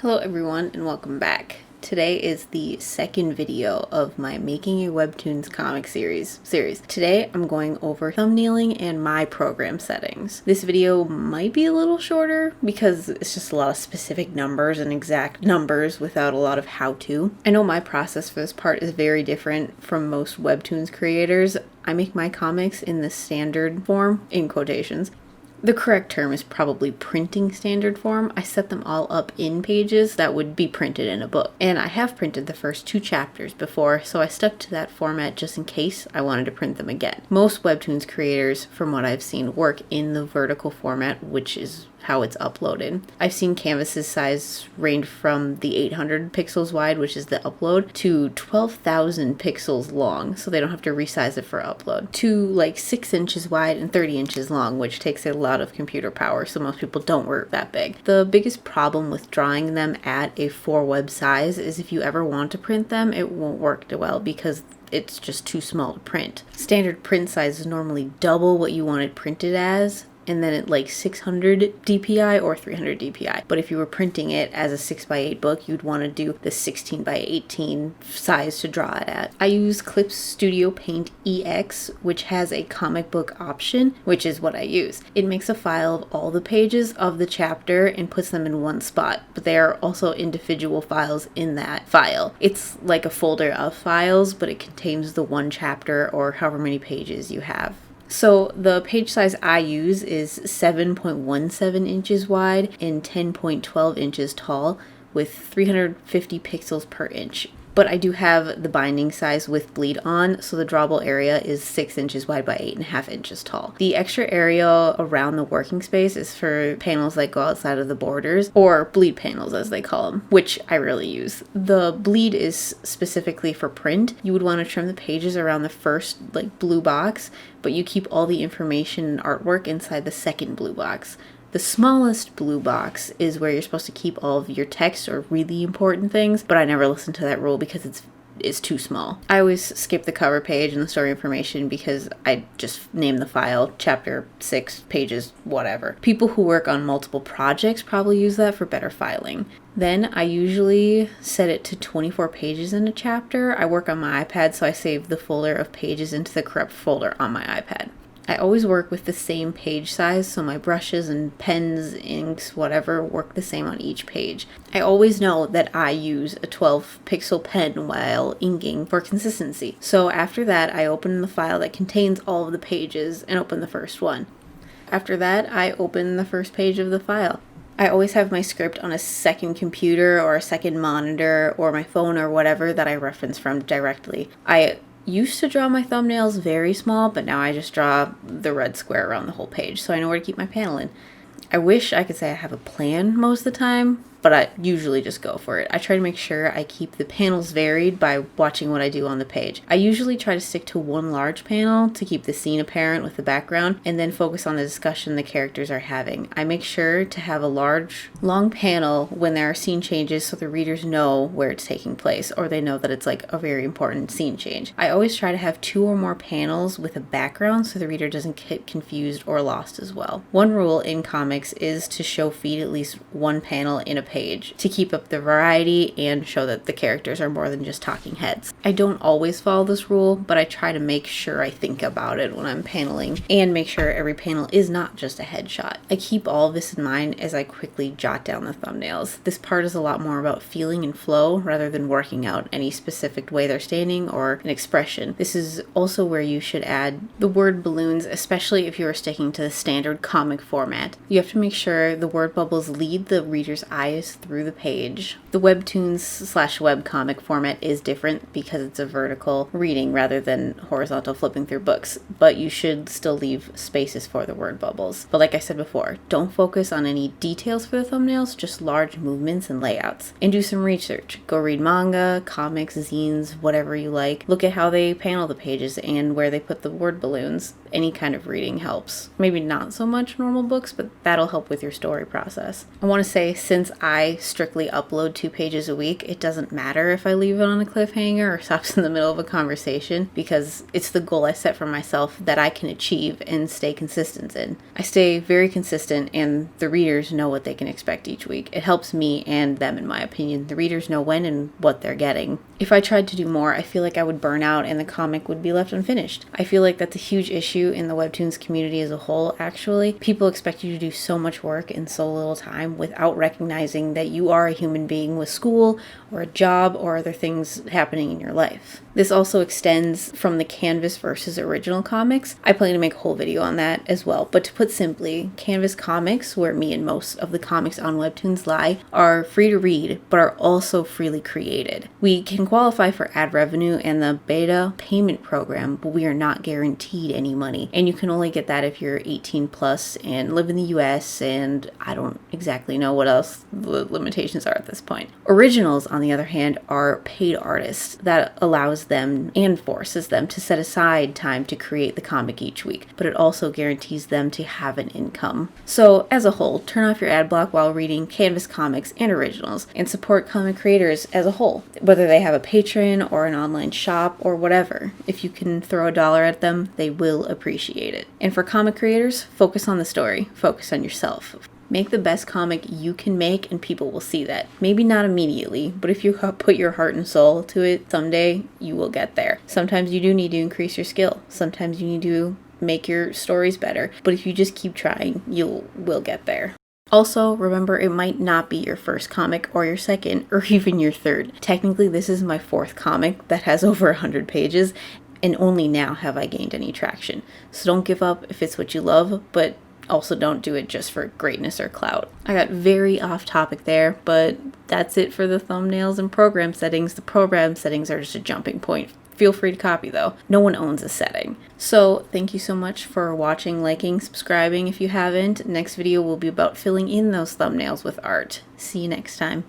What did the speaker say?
Hello everyone and welcome back. Today is the second video of my Making a Webtoons comic series. Today I'm going over thumbnailing and my program settings. This video might be a little shorter because it's just a lot of specific numbers and exact numbers without a lot of how-to. I know my process for this part is very different from most Webtoons creators. I make my comics in the standard form, in quotations. The correct term is probably printing standard form. I set them all up in pages that would be printed in a book. And I have printed the first 2 chapters before, so I stuck to that format just in case I wanted to print them again. Most Webtoons creators, from what I've seen, work in the vertical format, which is how it's uploaded. I've seen canvases size range from the 800 pixels wide, which is the upload, to 12,000 pixels long, so they don't have to resize it for upload, to like 6 inches wide and 30 inches long, which takes a lot of computer power, so most people don't work that big. The biggest problem with drawing them at a 4-web size is if you ever want to print them, it won't work well because it's just too small to print. Standard print size is normally double what you want it printed as, and then at like 600 DPI or 300 DPI. But if you were printing it as a 6x8 book, you'd want to do the 16x18 size to draw it at. I use Clip Studio Paint EX, which has a comic book option, which is what I use. It makes a file of all the pages of the chapter and puts them in one spot, but they are also individual files in that file. It's like a folder of files, but it contains the one chapter or however many pages you have. So the page size I use is 7.17 inches wide and 10.12 inches tall with 350 pixels per inch. But I do have the binding size with bleed on, so the drawable area is 6 inches wide by 8.5 inches tall. The extra area around the working space is for panels that go outside of the borders, or bleed panels as they call them, which I rarely use. The bleed is specifically for print. You would want to trim the pages around the first blue box, but you keep all the information and artwork inside the second blue box. The smallest blue box is where you're supposed to keep all of your text or really important things, but I never listen to that rule because it's too small. I always skip the cover page and the story information because I just name the file chapter 6 pages whatever. People who work on multiple projects probably use that for better filing. Then I usually set it to 24 pages in a chapter. I work on my iPad, so I save the folder of pages into the correct folder on my iPad. I always work with the same page size, so my brushes and pens, inks, whatever, work the same on each page. I always know that I use a 12 pixel pen while inking for consistency. So after that, I open the file that contains all of the pages and open the first one. After that, I open the first page of the file. I always have my script on a second computer or a second monitor or my phone or whatever that I reference from directly. I used to draw my thumbnails very small, but now I just draw the red square around the whole page, so I know where to keep my panel in. I wish I could say I have a plan most of the time, but I usually just go for it. I try to make sure I keep the panels varied by watching what I do on the page. I usually try to stick to one large panel to keep the scene apparent with the background, and then focus on the discussion the characters are having. I make sure to have a large, long panel when there are scene changes so the readers know where it's taking place, or they know that it's like a very important scene change. I always try to have 2 or more panels with a background so the reader doesn't get confused or lost as well. One rule in comics is to show feed at least one panel in a page to keep up the variety and show that the characters are more than just talking heads. I don't always follow this rule, but I try to make sure I think about it when I'm paneling and make sure every panel is not just a headshot. I keep all of this in mind as I quickly jot down the thumbnails. This part is a lot more about feeling and flow rather than working out any specific way they're standing or an expression. This is also where you should add the word balloons, especially if you are sticking to the standard comic format. You have to make sure the word bubbles lead the reader's eyes through the page. The webtoons/webcomic format is different because it's a vertical reading rather than horizontal flipping through books, but you should still leave spaces for the word bubbles. But like I said before, don't focus on any details for the thumbnails, just large movements and layouts. And do some research. Go read manga, comics, zines, whatever you like. Look at how they panel the pages and where they put the word balloons. any kind of reading helps. Maybe not so much normal books, but that'll help with your story process. I want to say, since I strictly upload 2 pages a week, it doesn't matter if I leave it on a cliffhanger or stops in the middle of a conversation, because it's the goal I set for myself that I can achieve and stay consistent in. I stay very consistent, and the readers know what they can expect each week. It helps me and them, in my opinion. The readers know when and what they're getting. If I tried to do more, I feel like I would burn out and the comic would be left unfinished. I feel like that's a huge issue in the webtoons community as a whole, actually. People expect you to do so much work in so little time without recognizing that you are a human being with school or a job or other things happening in your life. This also extends from the Canvas versus original comics. I plan to make a whole video on that as well, but to put simply, Canvas comics, where me and most of the comics on webtoons lie, are free to read, but are also freely created. We can qualify for ad revenue and the beta payment program, but we are not guaranteed any money. And you can only get that if you're 18 plus and live in the US, and I don't exactly know what else the limitations are at this point. Originals, on the other hand, are paid artists. That allows them and forces them to set aside time to create the comic each week, but it also guarantees them to have an income. So as a whole, turn off your ad block while reading Canvas comics and originals, and support comic creators as a whole, whether they have a Patreon or an online shop or whatever. If you can throw $1 at them, they will appreciate it. And for comic creators, focus on the story, focus on yourself. Make the best comic you can make, and people will see that. Maybe not immediately, but if you put your heart and soul to it, someday you will get there. Sometimes you do need to increase your skill. Sometimes you need to make your stories better. But if you just keep trying, you will get there. Also, remember, it might not be your first comic or your second or even your third. Technically, this is my 4th comic that has over 100 pages, and only now have I gained any traction. So don't give up if it's what you love, but also don't do it just for greatness or clout. I got very off topic there, but that's it for the thumbnails and program settings. The program settings are just a jumping point. Feel free to copy though. No one owns a setting. So thank you so much for watching, liking, subscribing if you haven't. Next video will be about filling in those thumbnails with art. See you next time.